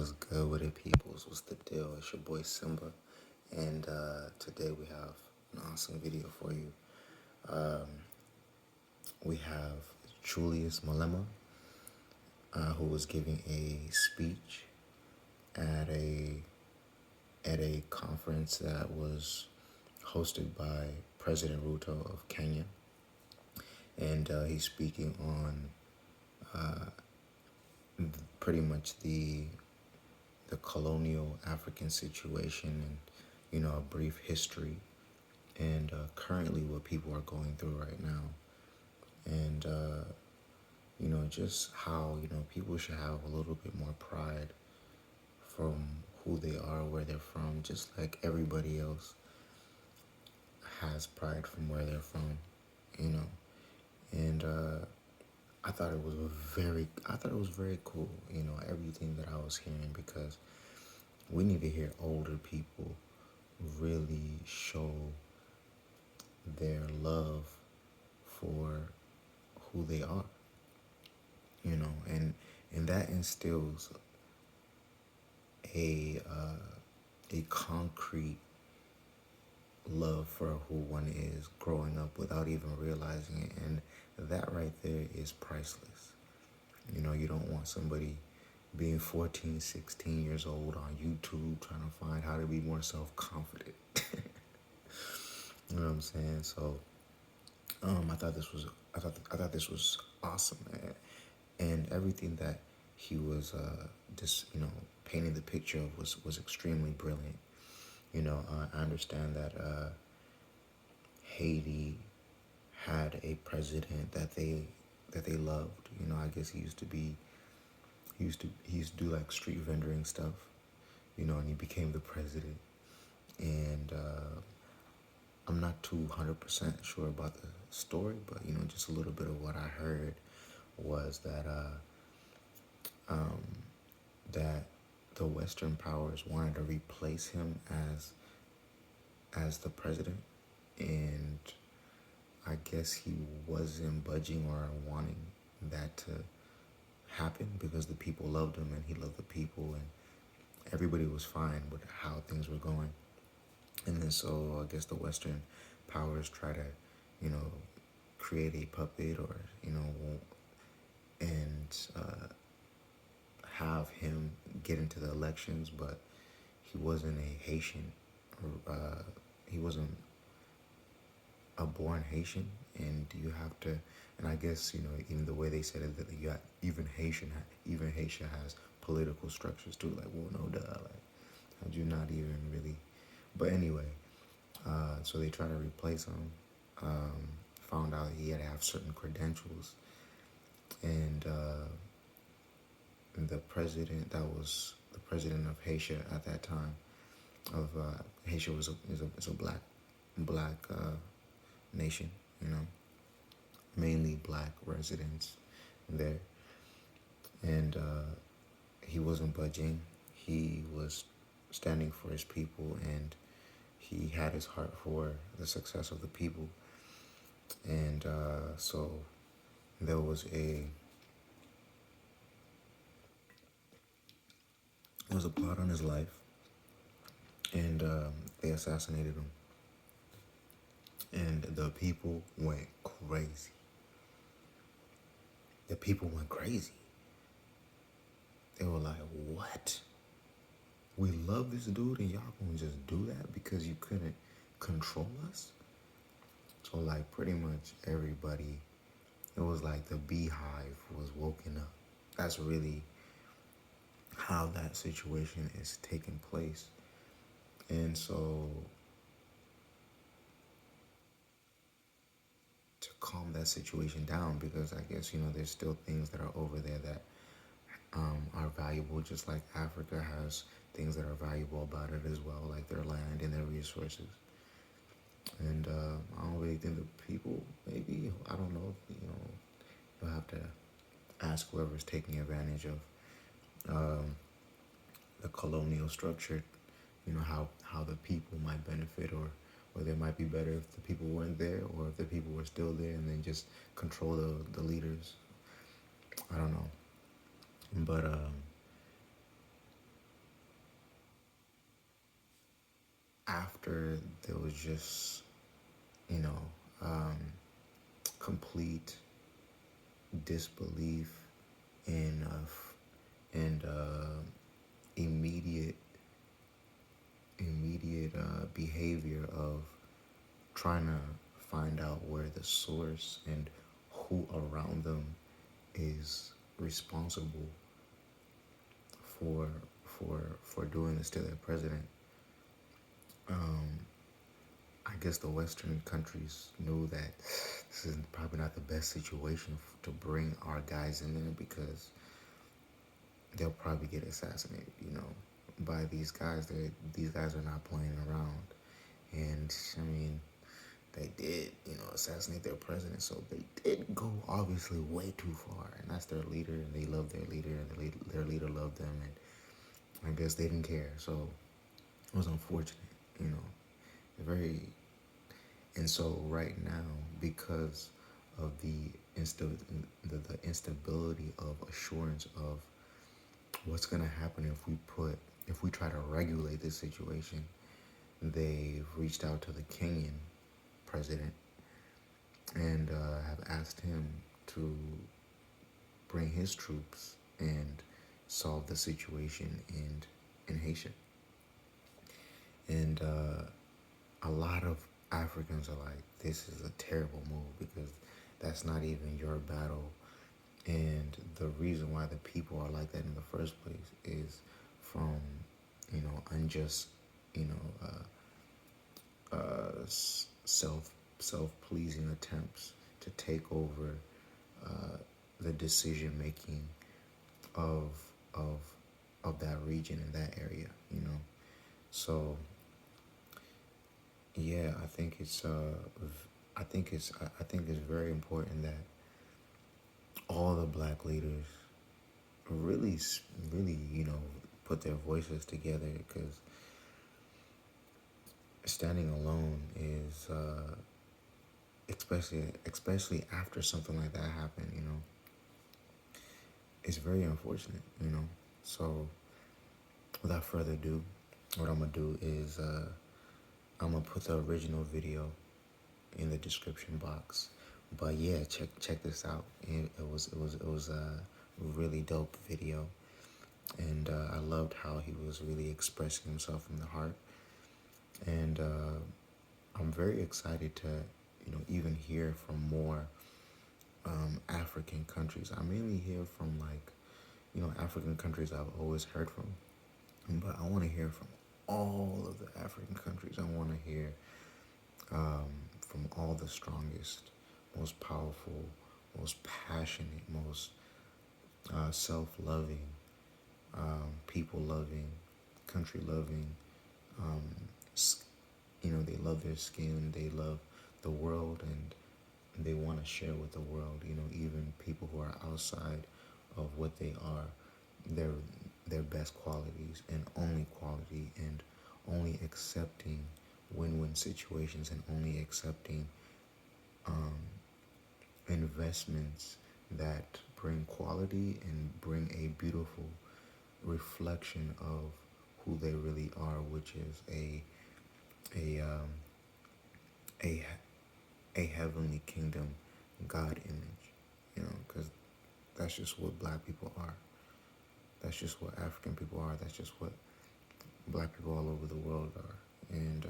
What's good with it, peoples? What's the deal? It's your boy Simba, and today we have an awesome video for you. We have Julius Malema, who was giving a speech at a conference that was hosted by President Ruto of Kenya, and he's speaking on pretty much the colonial African situation and a brief history and currently what people are going through right now, and just how people should have a little bit more pride from who they are, where they're from, just like everybody else has pride from where they're from, you know. And I thought it was very cool, everything that I was hearing, because we need to hear older people really show their love for who they are, and that instills a concrete love for who one is growing up without even realizing it, and that right there is priceless. You don't want somebody being 14, 16 years old on YouTube trying to find how to be more self-confident. You know what I'm saying? So I thought this was awesome, man. And everything that he was just painting the picture of was extremely brilliant. I understand that Haiti had a president that they loved. I guess he used to do like street vendoring stuff, and he became the president. And I'm not 200% sure about the story, but just a little bit of what I heard was that that the Western powers wanted to replace him as the president, and I guess he wasn't budging or wanting that to happen because the people loved him and he loved the people, and everybody was fine with how things were going. And then so I guess the Western powers try to, create a puppet or, and have him get into the elections, but he wasn't a Haitian, or he wasn't a born Haitian, and you have to, and I guess even the way they said it, that you got even Haitian has political structures too. Like, well, no duh, like, how'd you not even really? But anyway, so they tried to replace him. Found out he had to have certain credentials, and the president that was the president of Haiti at that time, of Haiti was a black nation, mainly black residents there, and he wasn't budging. He was standing for his people, and he had his heart for the success of the people. And so there was a plot on his life, and they assassinated him, and the people went crazy. They were like, what? We love this dude and y'all gonna just do that because you couldn't control us? So like pretty much everybody, it was like the beehive was woken up. That's really how that situation is taking place. And so to calm that situation down, because I guess, there's still things that are over there that are valuable, just like Africa has things that are valuable about it as well, like their land and their resources. And I don't really think the people, maybe, I don't know, you'll have to ask whoever's taking advantage of the colonial structure, how the people might benefit, or it might be better if the people weren't there, or if the people were still there and then just control the leaders. I don't know. But after there was just, you know, um, complete disbelief and immediate behavior of trying to find out where the source and who around them is responsible for doing this to their president. Um, I guess the Western countries knew that this is probably not the best situation to bring our guys in there because they'll probably get assassinated, by these guys. These guys are not playing around. And, I mean, they did, assassinate their president. So they did go, obviously, way too far. And that's their leader, and they love their leader, and their leader loved them. And I guess they didn't care. So it was unfortunate, very. And so right now, because of the instability of assurance of what's going to happen if we try to regulate this situation, they've reached out to the Kenyan president and have asked him to bring his troops and solve the situation in Haiti. And a lot of Africans are like, this is a terrible move because that's not even your battle. And the reason why the people are like that in the first place is from, unjust, self-pleasing attempts to take over the decision making of of that region and that area. So yeah, I think it's very important that all the black leaders really, really, put their voices together, because standing alone is, especially after something like that happened, it's very unfortunate, So without further ado, what I'm gonna do is I'm gonna put the original video in the description box. But yeah, check this out. It was a really dope video, and I loved how he was really expressing himself from the heart. And I'm very excited to even hear from more African countries. I mainly hear from African countries I've always heard from, but I want to hear from all of the African countries. I want to hear from all the strongest, most powerful, most passionate, most self-loving, people-loving, country-loving. Um, they love their skin, they love the world, and they want to share with the world. Even people who are outside of what they are, their best qualities and only quality, and only accepting win-win situations, and only accepting investments that bring quality and bring a beautiful reflection of who they really are, which is a heavenly kingdom God image, because that's just what black people are. That's just what African people are. That's just what black people all over the world are. And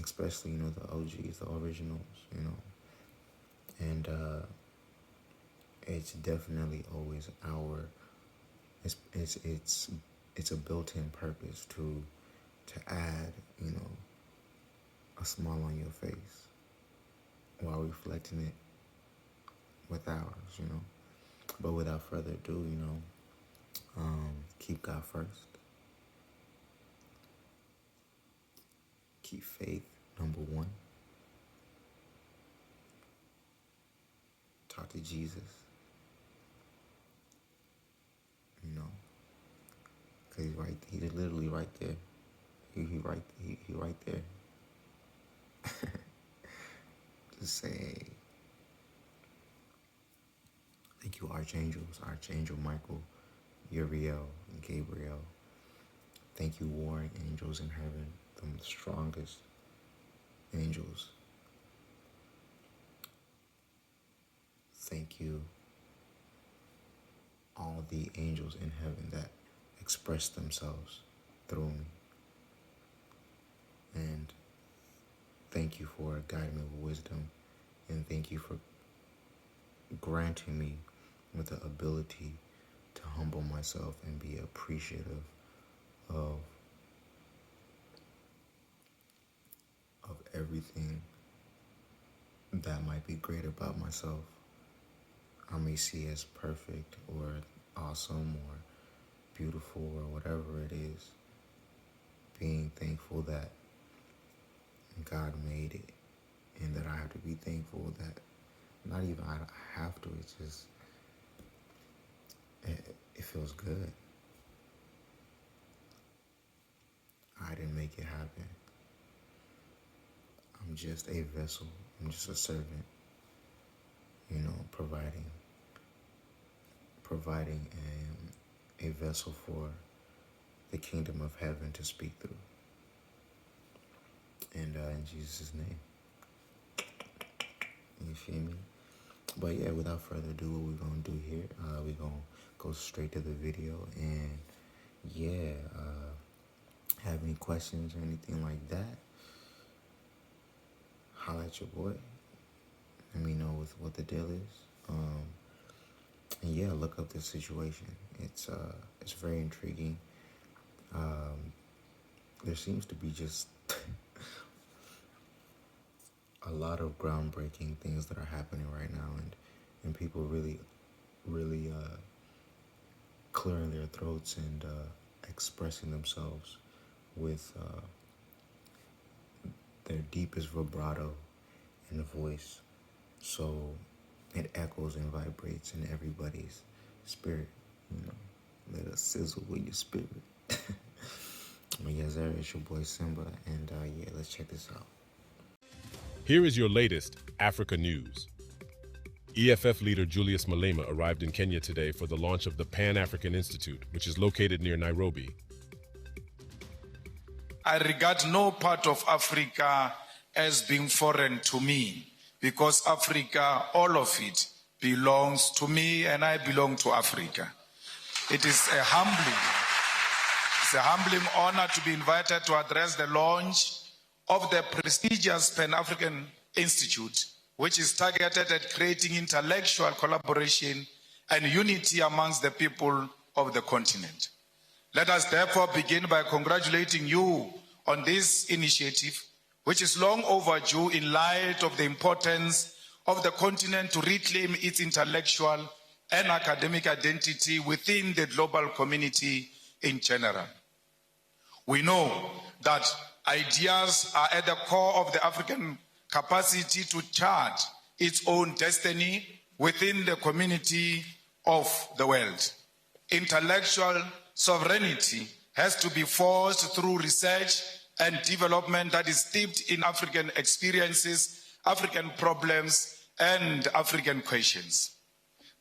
especially, the OGs, the originals, And it's definitely always it's a built-in purpose to add, a smile on your face while reflecting it with ours, But without further ado, keep God first. Keep faith number one. Talk to Jesus, because he's literally right there. He right there. Just say, thank you, archangels, Archangel Michael, Uriel, and Gabriel. Thank you, warring angels in heaven, the them the strongest angels. Thank you, all the angels in heaven that express themselves through me. And thank you for guiding me with wisdom. And thank you for granting me with the ability to humble myself and be appreciative of everything that might be great about myself. I may see as perfect or awesome or beautiful or whatever it is. Being thankful that God made it, and that I have to be thankful that not even I have to, it's just, it feels good. I didn't make it happen. I'm just a vessel. I'm just a servant, providing a vessel for the kingdom of heaven to speak through. And in Jesus' name. You feel me? But yeah, without further ado, what we're going to do here, we're going to go straight to the video. And yeah, have any questions or anything like that, holla at your boy. Let me know what the deal is. And yeah, look up this situation. It's very intriguing. There seems to be just a lot of groundbreaking things that are happening right now, and people really clearing their throats and expressing themselves with their deepest vibrato in the voice. So it echoes and vibrates in everybody's spirit. Let us sizzle with your spirit. Yes, sir, it's your boy Simba, and yeah, let's check this out. Here is your latest Africa news. EFF leader Julius Malema arrived in Kenya today for the launch of the Pan-African Institute, which is located near Nairobi. I regard no part of Africa as being foreign to me, because Africa, all of it, belongs to me, and I belong to Africa. It is a humbling honor to be invited to address the launch of the prestigious Pan-African Institute, which is targeted at creating intellectual collaboration and unity amongst the people of the continent. Let us therefore begin by congratulating you on this initiative, which is long overdue in light of the importance of the continent to reclaim its intellectual and academic identity within the global community in general. We know that ideas are at the core of the African capacity to chart its own destiny within the community of the world. Intellectual sovereignty has to be forged through research and development that is steeped in African experiences, African problems, and African questions.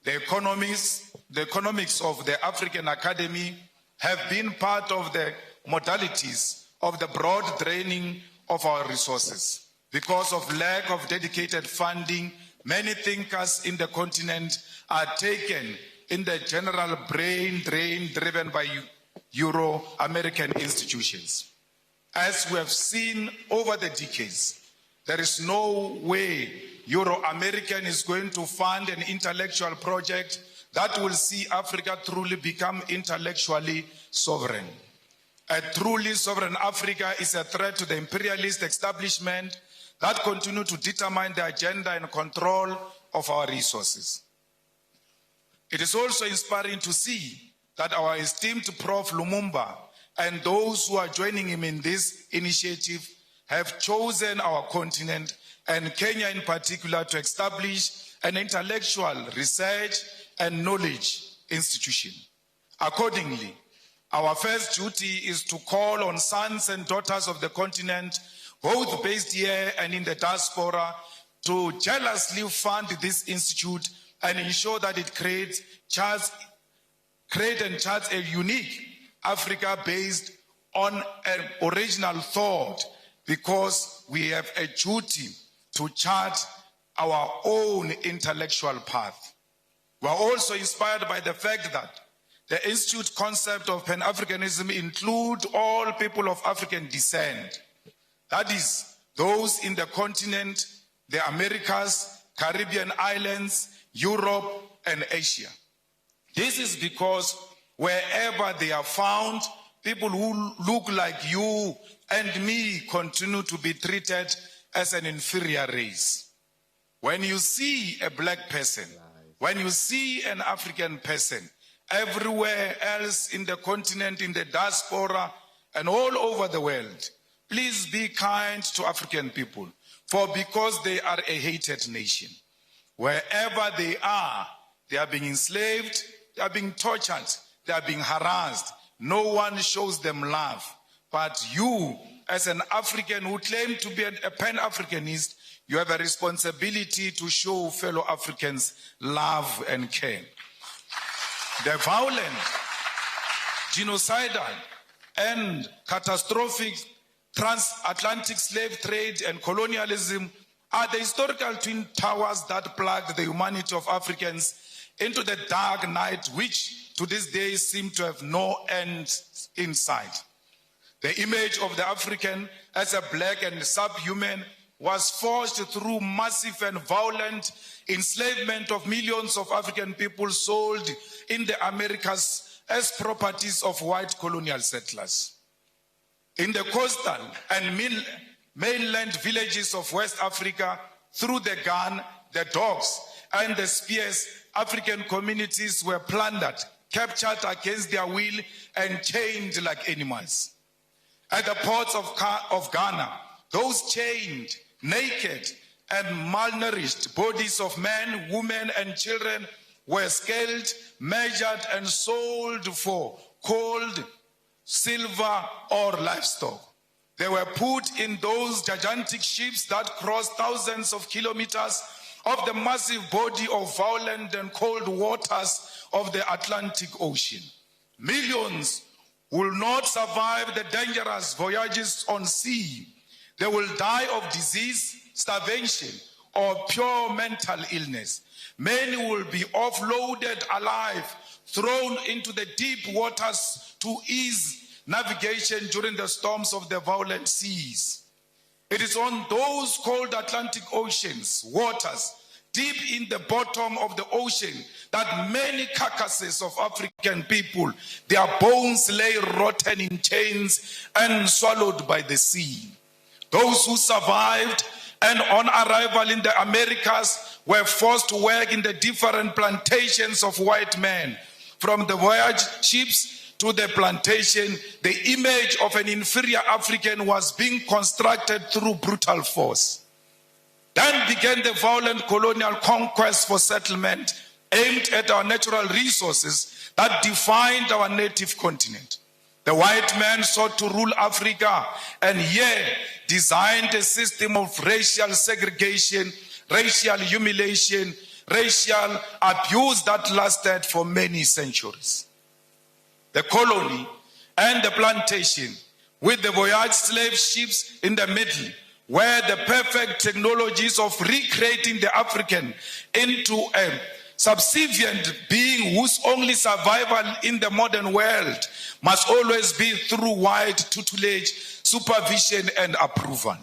The economics of the African Academy have been part of the modalities of the broad draining of our resources. Because of lack of dedicated funding, many thinkers in the continent are taken in the general brain drain driven by Euro-American institutions. As we have seen over the decades, there is no way Euro-American is going to fund an intellectual project that will see Africa truly become intellectually sovereign. A truly sovereign Africa is a threat to the imperialist establishment that continue to determine the agenda and control of our resources. It is also inspiring to see that our esteemed Prof. Lumumba and those who are joining him in this initiative have chosen our continent, and Kenya in particular, to establish an intellectual research and knowledge institution. Accordingly, our first duty is to call on sons and daughters of the continent, both based here and in the diaspora, to jealously fund this institute and ensure that it create and charts a unique Africa-based on an original thought because we have a duty to chart our own intellectual path. We are also inspired by the fact that the Institute concept of Pan-Africanism includes all people of African descent. That is, those in the continent, the Americas, Caribbean islands, Europe, and Asia. This is because wherever they are found, people who look like you and me continue to be treated as an inferior race. When you see a black person, when you see an African person, everywhere else in the continent, in the diaspora, and all over the world, please be kind to African people, for because they are a hated nation. Wherever they are being enslaved, they are being tortured, they are being harassed. No one shows them love. But you, as an African who claim to be a Pan-Africanist, you have a responsibility to show fellow Africans love and care. The violent, genocidal, and catastrophic transatlantic slave trade and colonialism are the historical twin towers that plugged the humanity of Africans into the dark night, which to this day seem to have no end in sight. The image of the African as a black and subhuman was forged through massive and violent enslavement of millions of African people sold in the Americas as properties of white colonial settlers. In the coastal and mainland villages of West Africa, through the gun, the dogs, and the spears, African communities were plundered, captured against their will, and chained like animals. At the ports of Ghana, those chained, naked, and malnourished bodies of men, women, and children were scaled, measured, and sold for gold, silver, or livestock. They were put in those gigantic ships that crossed thousands of kilometers of the massive body of violent and cold waters of the Atlantic Ocean. Millions will not survive the dangerous voyages on sea. They will die of disease, starvation, or pure mental illness. Many will be offloaded alive, thrown into the deep waters to ease navigation during the storms of the violent seas. It is on those cold Atlantic Ocean's waters, deep in the bottom of the ocean, that many carcasses of African people, their bones lay rotten in chains and swallowed by the sea. Those who survived and on arrival in the Americas were forced to work in the different plantations of white men. From the voyage ships to the plantation, the image of an inferior African was being constructed through brutal force. Then began the violent colonial conquest for settlement aimed at our natural resources that defined our native continent. The white man sought to rule Africa and here designed a system of racial segregation, racial humiliation, racial abuse that lasted for many centuries. The colony and the plantation, with the voyage slave ships in the middle, were the perfect technologies of recreating the African into a subservient being whose only survival in the modern world must always be through white tutelage, supervision, and approval.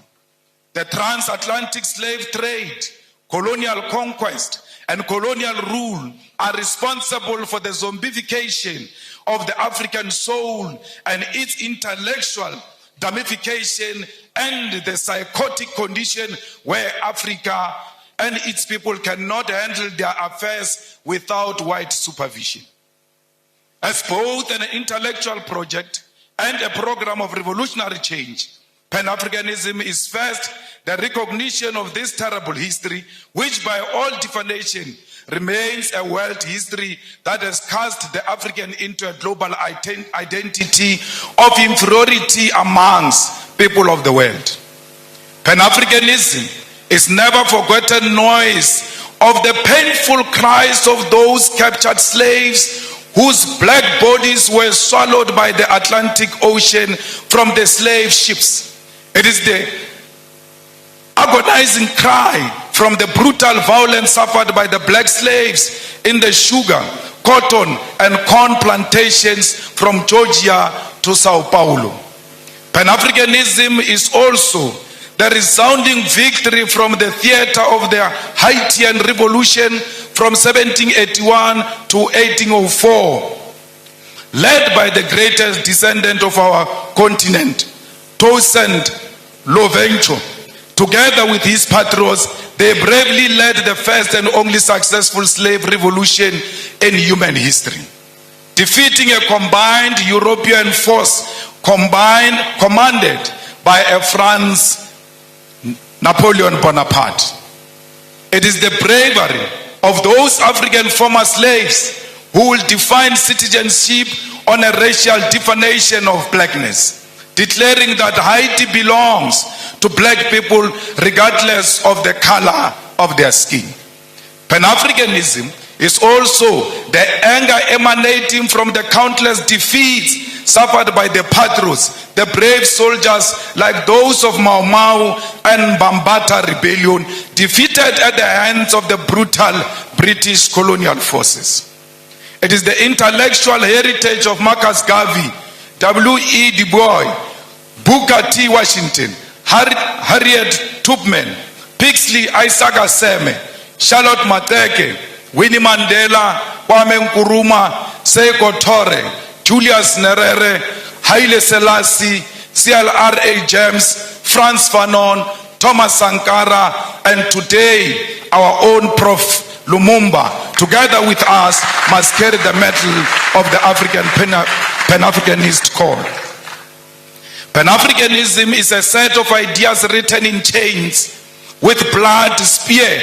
The transatlantic slave trade, colonial conquest, and colonial rule are responsible for the zombification of the African soul and its intellectual damnification and the psychotic condition where Africa and its people cannot handle their affairs without white supervision. As both an intellectual project and a program of revolutionary change, Pan-Africanism is first the recognition of this terrible history, which by all definition remains a world history that has cast the African into a global identity of inferiority amongst people of the world. Pan-Africanism is never forgotten noise of the painful cries of those captured slaves whose black bodies were swallowed by the Atlantic Ocean from the slave ships. It is the agonizing cry from the brutal violence suffered by the black slaves in the sugar, cotton, and corn plantations from Georgia to Sao Paulo. Pan-Africanism is also the resounding victory from the theater of the Haitian Revolution from 1781 to 1804, led by the greatest descendant of our continent, Toussaint Louverture. Together with his patrons, they bravely led the first and only successful slave revolution in human history, defeating a combined European force commanded by a France Napoleon Bonaparte. It is the bravery of those African former slaves who will define citizenship on a racial definition of blackness, declaring that Haiti belongs to black people regardless of the color of their skin. Pan-Africanism is also the anger emanating from the countless defeats suffered by the patrons, the brave soldiers like those of Mau Mau and Bambata rebellion, defeated at the hands of the brutal British colonial forces. It is the intellectual heritage of Marcus Garvey, W.E. Du Bois, Booker T. Washington, Harriet Tubman, Pixley Isaac Aseme, Charlotte Mateke, Winnie Mandela, Kwame Nkrumah, Seiko Tore, Julius Nyerere, Haile Selassie, CLR.A. James, Frantz Fanon, Thomas Sankara, and today our own Prof. Lumumba, together with us, must carry the mantle of the African Pan-Africanist call. Pan-Africanism is a set of ideas written in chains with blood, spear,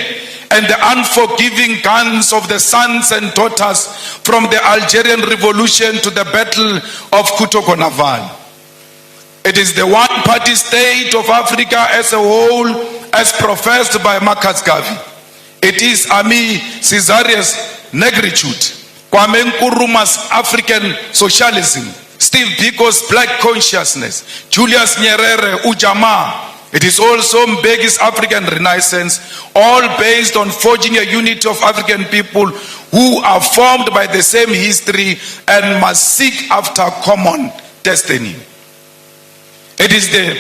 and the unforgiving guns of the sons and daughters from the Algerian Revolution to the Battle of Kutoko-Naval. It is the one-party state of Africa as a whole, as professed by Marcus Garvey. It is Ami Caesarius' negritude, Kwame Nkrumah's African socialism, Steve Biko's black consciousness, Julius Nyerere, Ujamaa. It is also Mbeki's African Renaissance, all based on forging a unity of African people who are formed by the same history and must seek after common destiny. It is the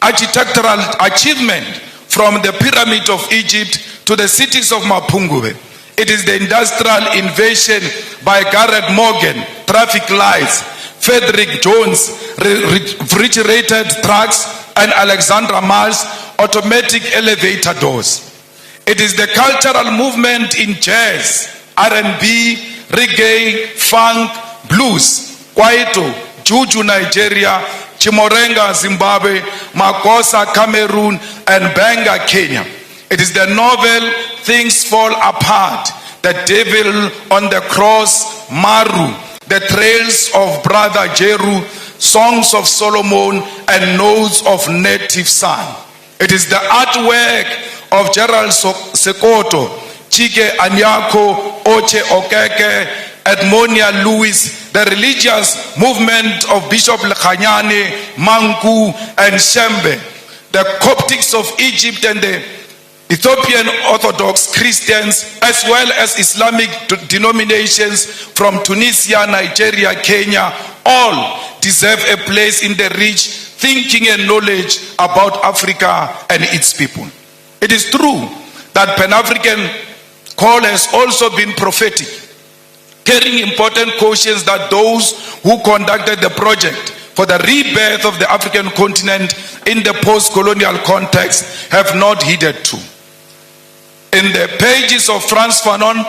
architectural achievement from the Pyramid of Egypt to the cities of Mapungubwe. It is the industrial invasion by Garrett Morgan, traffic lights, Frederick Jones, refrigerated trucks, and Alexandra Miles, automatic elevator doors. It is the cultural movement in jazz, R&B, reggae, funk, blues, kwaito, juju Nigeria, Chimorenga Zimbabwe, Makosa Cameroon, and Benga Kenya. It is the novel Things Fall Apart, The Devil on the Cross, Maru, The Trails of Brother Jeru, Songs of Solomon, and Notes of Native Son. It is the artwork of Gerald Sekoto, Chike Anyako, Oche Okeke, Edmonia Lewis, the religious movement of Bishop Lekhanyane, Manku, and Shembe, the Coptics of Egypt and the Ethiopian Orthodox Christians, as well as Islamic denominations from Tunisia, Nigeria, Kenya, all deserve a place in the rich thinking and knowledge about Africa and its people. It is true that Pan-African call has also been prophetic, carrying important cautions that those who conducted the project for the rebirth of the African continent in the post-colonial context have not heeded to. In the pages of Frantz Fanon,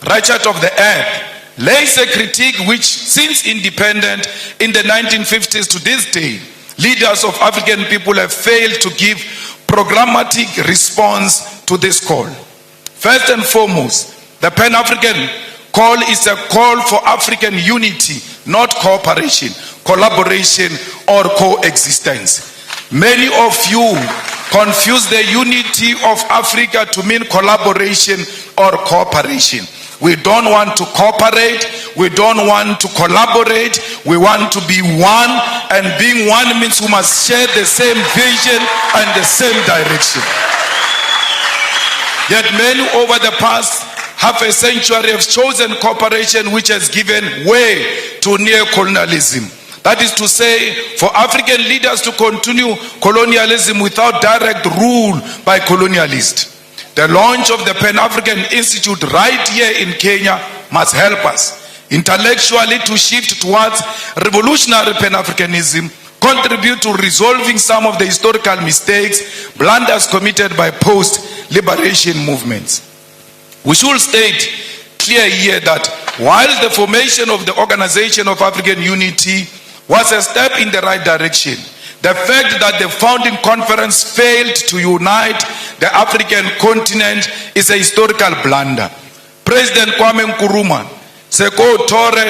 Ratchet of the Earth, lays a critique which, since independent in the 1950s to this day, leaders of African people have failed to give programmatic response to this call. First and foremost, the Pan-African call is a call for African unity, not cooperation, collaboration, or coexistence. Many of you confuse the unity of Africa to mean collaboration or cooperation. We don't want to cooperate. We don't want to collaborate. We want to be one, and being one means we must share the same vision and the same direction. Yet many over the past half a century have chosen cooperation, which has given way to neo-colonialism. That is to say, for African leaders to continue colonialism without direct rule by colonialists. The launch of the Pan-African Institute right here in Kenya must help us intellectually to shift towards revolutionary Pan-Africanism, contribute to resolving some of the historical mistakes, blunders committed by post-liberation movements. We should state clear here that while the formation of the Organization of African Unity was a step in the right direction, the fact that the founding conference failed to unite the African continent is a historical blunder. President Kwame Nkrumah, Seko Tore,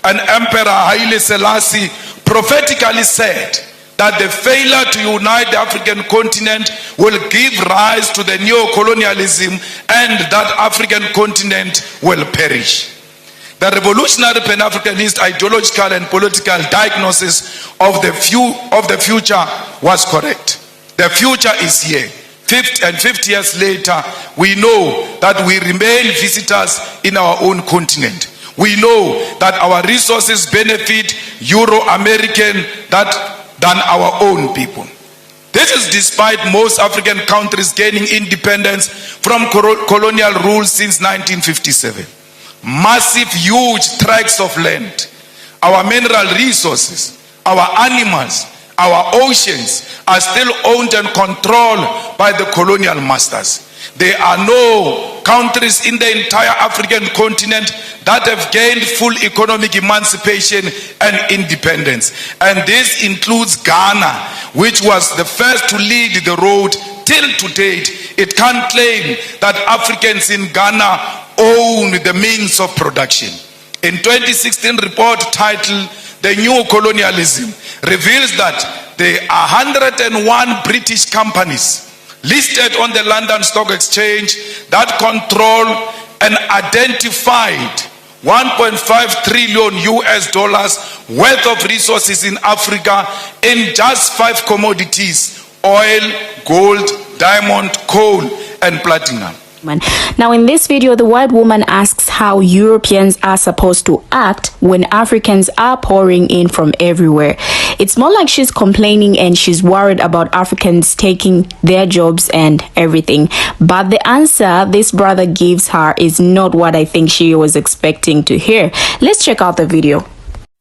and Emperor Haile Selassie prophetically said that the failure to unite the African continent will give rise to the neo-colonialism and that African continent will perish. The revolutionary Pan-Africanist ideological and political diagnosis of the future was correct. The future is here. 50 years later, we know that we remain visitors in our own continent. We know that our resources benefit Euro-American than our own people. This is despite most African countries gaining independence from colonial rule since 1957. Massive, huge tracts of land, our mineral resources, our animals, our oceans are still owned and controlled by the colonial masters. There are no countries in the entire African continent that have gained full economic emancipation and independence. And this includes Ghana, which was the first to lead the road. Till to date, it can't claim that Africans in Ghana own the means of production. In 2016 report titled The New Colonialism reveals that there are 101 British companies listed on the London Stock Exchange that control an identified $1.5 trillion worth of resources in Africa in just 5 commodities: oil, gold, diamond, coal, and platinum. Now in this video, the white woman asks how Europeans are supposed to act when Africans are pouring in from everywhere. It's more like she's complaining and she's worried about Africans taking their jobs and everything. But the answer this brother gives her is not what I think she was expecting to hear. Let's check out the video.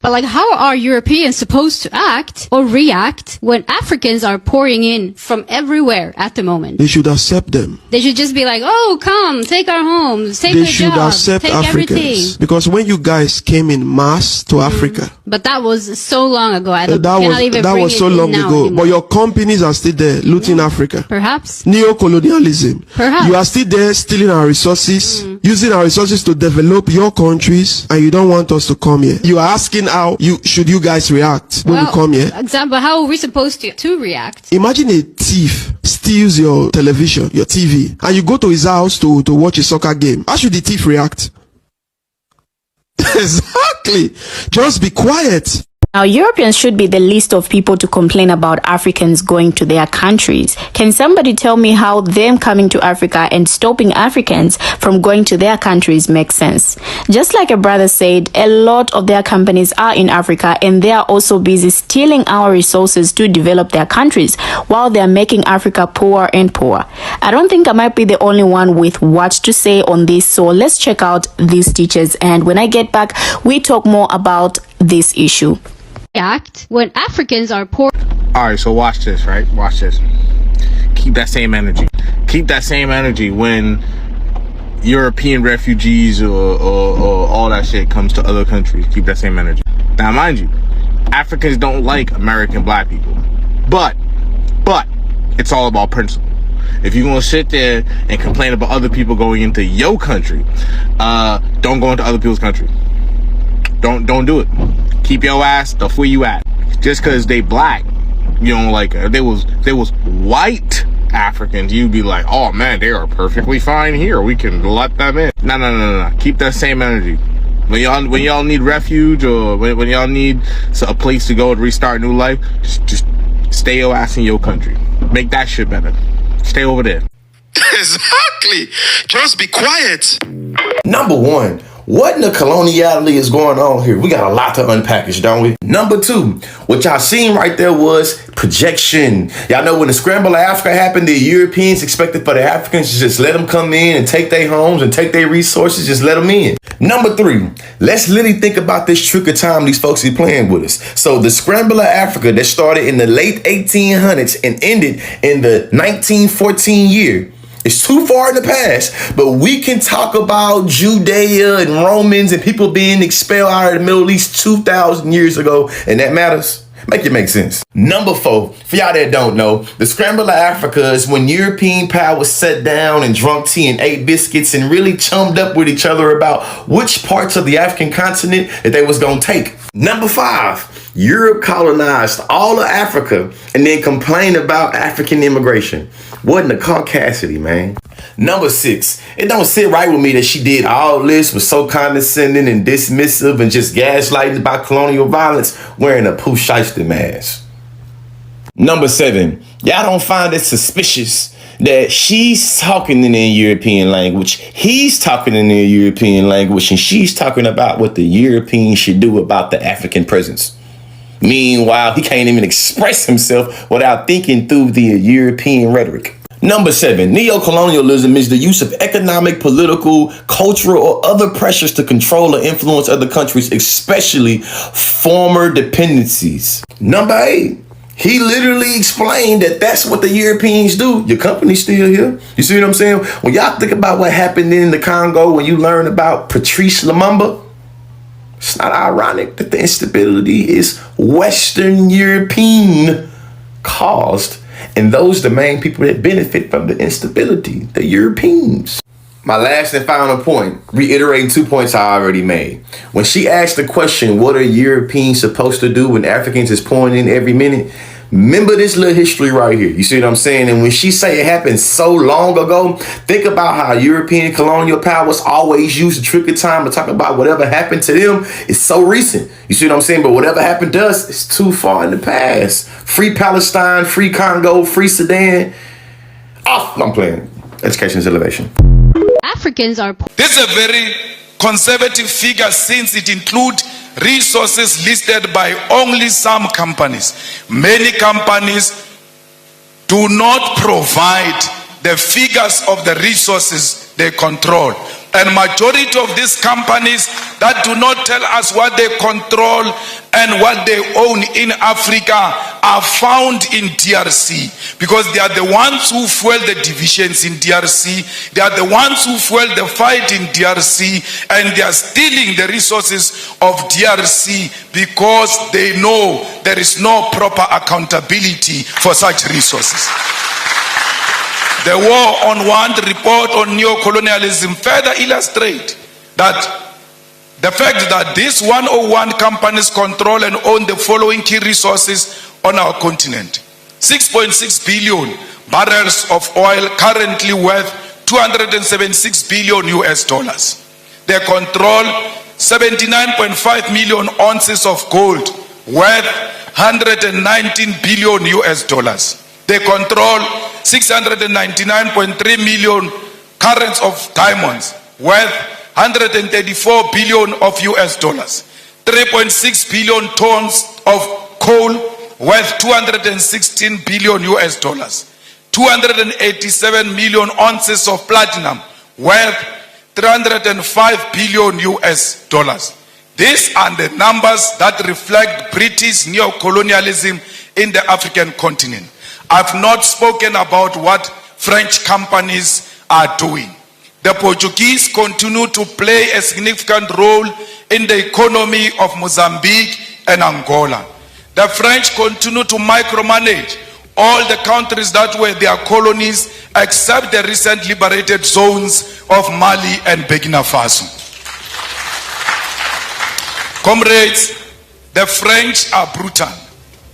But like, how are Europeans supposed to act or react when Africans are pouring in from everywhere at the moment? They should accept them. They should just be like, oh, come, take our homes, take They our should jobs, accept take Africans. everything. Because when you guys came in mass to Africa, But that was so long ago. I that was so long ago. But your companies are still there looting Africa. Perhaps. Neo-colonialism. Perhaps. You are still there stealing our resources, using our resources to develop your countries, and you don't want us to come here. You are asking how should you guys react when we come here. Example, how are we supposed to react? Imagine a thief steals your television, your TV, and you go to his house to watch a soccer game. How should the thief react? Exactly. Just be quiet. Now, Europeans should be the least of people to complain about Africans going to their countries. Can somebody tell me how them coming to Africa and stopping Africans from going to their countries makes sense? Just like a brother said, a lot of their companies are in Africa and they are also busy stealing our resources to develop their countries while they are making Africa poorer and poorer. I don't think I might be the only one with what to say on this, so let's check out these teachers, and when I get back, we talk more about this issue. React when Africans are poor. All right, so watch this, right? Watch this. Keep that same energy. Keep that same energy when European refugees or all that shit comes to other countries. Keep that same energy. Now, mind you, Africans don't like American black people. But it's all about principle. If you're gonna sit there and complain about other people going into your country, don't go into other people's country. Don't do it. Keep your ass where you at. Just cause they black, you don't like it. If they was white, Africans, you'd be like, oh man, they are perfectly fine here. We can let them in. No. Keep that same energy. When y'all need refuge, or when y'all need a place to go and restart a new life, just stay your ass in your country. Make that shit better. Stay over there. Exactly. Just be quiet. Number one, what in the coloniality is going on here? We got a lot to unpackage, don't we? Number two, what y'all seen right there was projection. Y'all know when the scramble of Africa happened, the Europeans expected for the Africans to just let them come in and take their homes and take their resources, just let them in. Number three, let's literally think about this trick of time these folks are playing with us. So the scramble of Africa that started in the late 1800s and ended in the 1914 year. It's too far in the past, but we can talk about Judea and Romans and people being expelled out of the Middle East 2,000 years ago, and that matters. Make it make sense. Number four, for y'all that don't know, the scramble of Africa is when European powers sat down and drunk tea and ate biscuits and really chummed up with each other about which parts of the African continent that they was gonna take. Number five, Europe colonized all of Africa and then complained about African immigration. What in the caucasity, man? Number six, it don't sit right with me that she did all this, was so condescending and dismissive and just gaslighting about colonial violence wearing a Pooh Shiesty mask. Number seven, y'all don't find it suspicious that she's talking in the European language, he's talking in the European language, and she's talking about what the Europeans should do about the African presence. Meanwhile, he can't even express himself without thinking through the European rhetoric. Number seven, neocolonialism is the use of economic, political, cultural, or other pressures to control or influence other countries, especially former dependencies. Number eight, he literally explained that that's what the Europeans do. Your company's still here. You see what I'm saying? When y'all think about what happened in the Congo, when you learn about Patrice Lumumba, it's not ironic that the instability is Western European caused, and those the main people that benefit from the instability, the Europeans. My last and final point, reiterating 2 points I already made. When she asked the question, what are Europeans supposed to do when Africans is pouring in every minute? Remember this little history right here. You see what I'm saying? And when she say it happened so long ago, think about how European colonial powers always use the trick of time to talk about whatever happened to them. It's so recent. You see what I'm saying? But whatever happened to us, it's too far in the past. Free Palestine, free Congo, free Sudan. Off. I'm playing. Education is elevation. Africans are poor. This is a very conservative figure since it includes resources listed by only some companies. Many companies do not provide the figures of the resources they control. And majority of these companies that do not tell us what they control and what they own in Africa are found in DRC, because they are the ones who fuel the divisions in DRC. They are the ones who fuel the fight in DRC, and they are stealing the resources of DRC because they know there is no proper accountability for such resources. The War on Want report on neocolonialism further illustrate that the fact that these 101 companies control and own the following key resources on our continent. 6.6 billion barrels of oil, currently worth $276 billion US. They control 79.5 million ounces of gold, worth $119 billion US. They control 699.3 million carats of diamonds, worth $134 billion of US. 3.6 billion tons of coal, worth $216 billion US. 287 million ounces of platinum, worth $305 billion US. These are the numbers that reflect British neocolonialism in the African continent. I've not spoken about what French companies are doing. The Portuguese continue to play a significant role in the economy of Mozambique and Angola. The French continue to micromanage all the countries that were their colonies, except the recent liberated zones of Mali and Burkina Faso. Comrades, the French are brutal,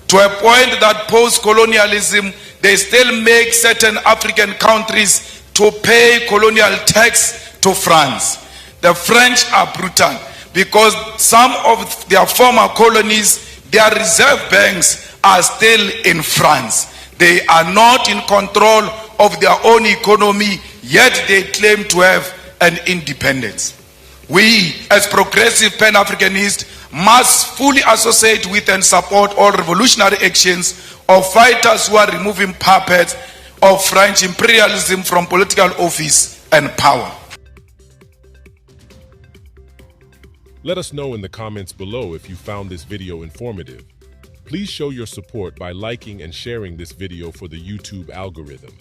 to a point that post-colonialism they still make certain African countries to pay colonial tax to France. The French are brutal because some of their former colonies, their reserve banks are still in France. They are not in control of their own economy, yet they claim to have an independence. We, as progressive Pan-Africanists, must fully associate with and support all revolutionary actions of fighters who are removing puppets of French imperialism from political office and power. Let us know in the comments below if you found this video informative. Please show your support by liking and sharing this video for the YouTube algorithm.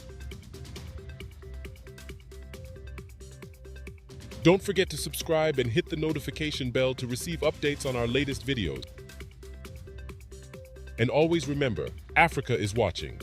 Don't forget to subscribe and hit the notification bell to receive updates on our latest videos. And always remember, Africa is watching.